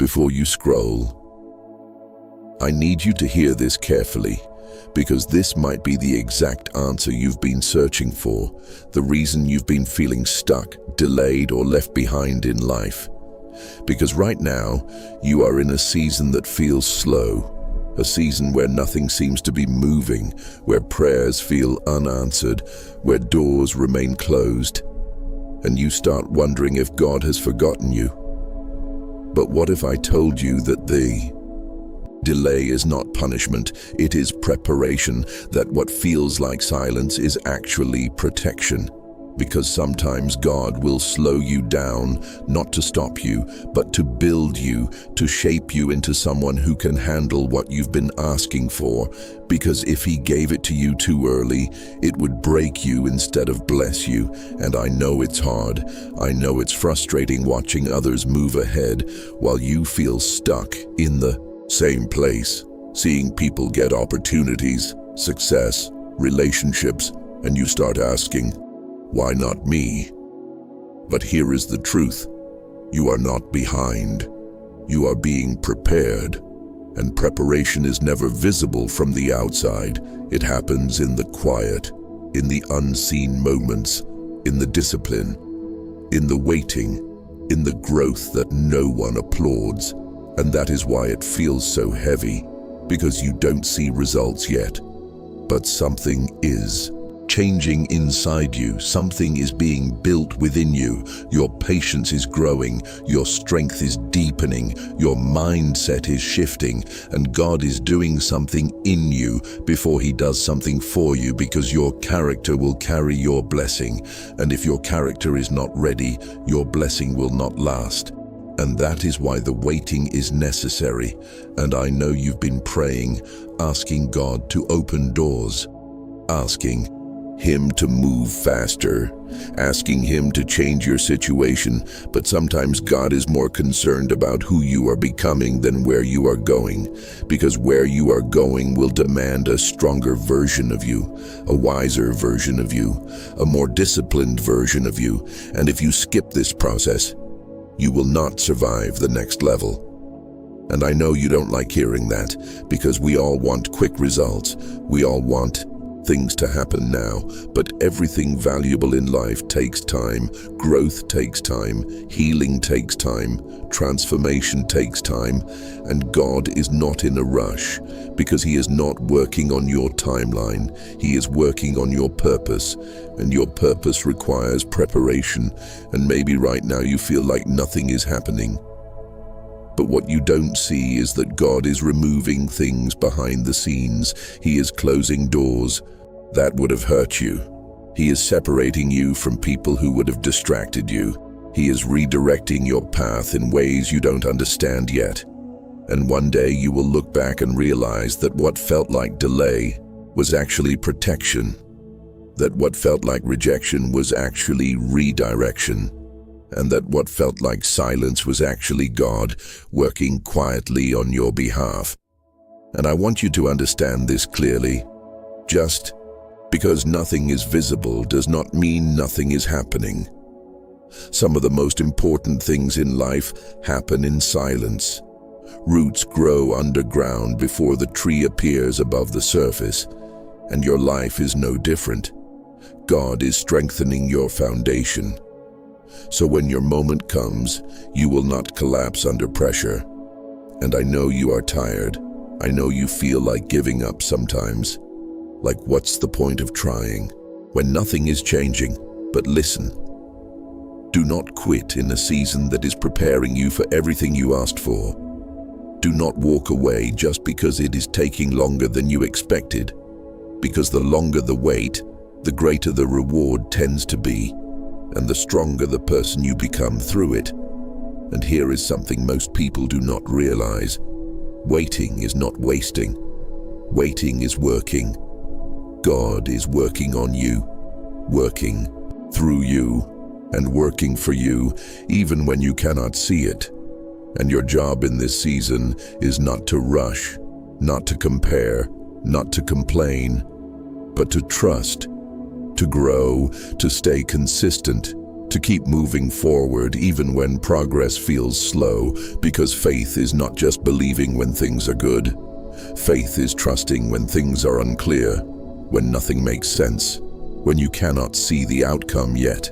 before you scroll. I need you to hear this carefully, because this might be the exact answer you've been searching for, the reason you've been feeling stuck, delayed, or left behind in life. Because right now, you are in a season that feels slow, a season where nothing seems to be moving, where prayers feel unanswered, where doors remain closed, and you start wondering if God has forgotten you. But what if I told you that the delay is not punishment, it is preparation, that what feels like silence is actually protection? Because sometimes God will slow you down, not to stop you, but to build you, to shape you into someone who can handle what you've been asking for. Because if He gave it to you too early, it would break you instead of bless you. And I know it's hard. I know it's frustrating watching others move ahead while you feel stuck in the same place, seeing people get opportunities, success, relationships, and you start asking, why not me? But here is the truth. You are not behind. You are being prepared. And preparation is never visible from the outside. It happens in the quiet, in the unseen moments, in the discipline, in the waiting, in the growth that no one applauds. And that is why it feels so heavy, because you don't see results yet. But something is changing inside you. Something is being built within you. Your patience is growing. Your strength is deepening. Your mindset is shifting. And God is doing something in you before He does something for you, because your character will carry your blessing. And if your character is not ready, your blessing will not last. And that is why the waiting is necessary. And I know you've been praying, asking God to open doors, asking Him to move faster, asking Him to change your situation. But sometimes God is more concerned about who you are becoming than where you are going, because where you are going will demand a stronger version of you, a wiser version of you, a more disciplined version of you. And if you skip this process, you will not survive the next level. And I know you don't like hearing that, because we all want quick results. We all want things to happen now, but everything valuable in life takes time. Growth takes time, healing takes time, transformation takes time, and God is not in a rush, because He is not working on your timeline. He is working on your purpose, and your purpose requires preparation. And maybe right now you feel like nothing is happening. But what you don't see is that God is removing things behind the scenes. He is closing doors that would have hurt you. He is separating you from people who would have distracted you. He is redirecting your path in ways you don't understand yet. And one day you will look back and realize that what felt like delay was actually protection. That what felt like rejection was actually redirection. And that what felt like silence was actually God working quietly on your behalf. And I want you to understand this clearly. Just because nothing is visible does not mean nothing is happening. Some of the most important things in life happen in silence. Roots grow underground before the tree appears above the surface, and your life is no different. God is strengthening your foundation. So when your moment comes, you will not collapse under pressure. And I know you are tired. I know you feel like giving up sometimes. Like, what's the point of trying when nothing is changing? But listen, do not quit in a season that is preparing you for everything you asked for. Do not walk away just because it is taking longer than you expected. Because the longer the wait, the greater the reward tends to be, and the stronger the person you become through it. And here is something most people do not realize. Waiting is not wasting. Waiting is working. God is working on you, working through you, and working for you, even when you cannot see it. And your job in this season is not to rush, not to compare, not to complain, but to trust, to grow, to stay consistent, to keep moving forward even when progress feels slow, because faith is not just believing when things are good. Faith is trusting when things are unclear, when nothing makes sense, when you cannot see the outcome yet.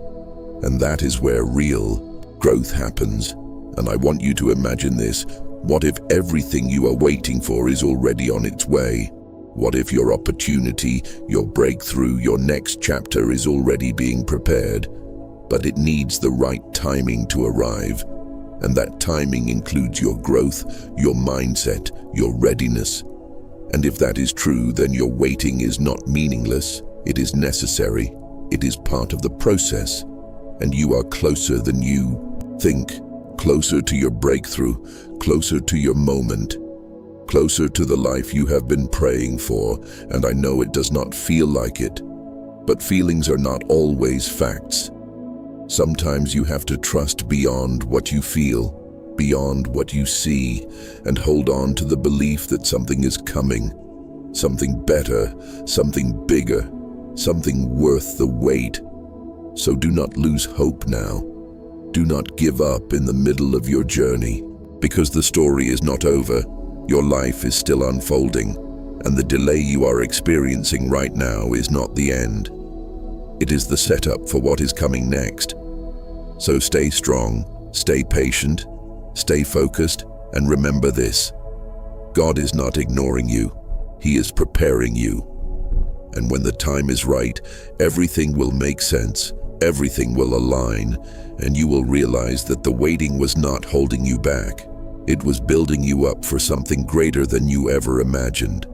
And that is where real growth happens. And I want you to imagine this. What if everything you are waiting for is already on its way? What if your opportunity, your breakthrough, your next chapter is already being prepared, but it needs the right timing to arrive? And that timing includes your growth, your mindset, your readiness. And if that is true, then your waiting is not meaningless. It is necessary. It is part of the process. And you are closer than you think, closer to your breakthrough, closer to your moment, closer to the life you have been praying for. And I know it does not feel like it, but feelings are not always facts. Sometimes you have to trust beyond what you feel, beyond what you see, and hold on to the belief that something is coming, something better, something bigger, something worth the wait. So do not lose hope now. Do not give up in the middle of your journey, because the story is not over. Your life is still unfolding, and the delay you are experiencing right now is not the end. It is the setup for what is coming next. So stay strong, stay patient, stay focused, and remember this: God is not ignoring you. He is preparing you. And when the time is right, everything will make sense, everything will align, and you will realize that the waiting was not holding you back. It was building you up for something greater than you ever imagined.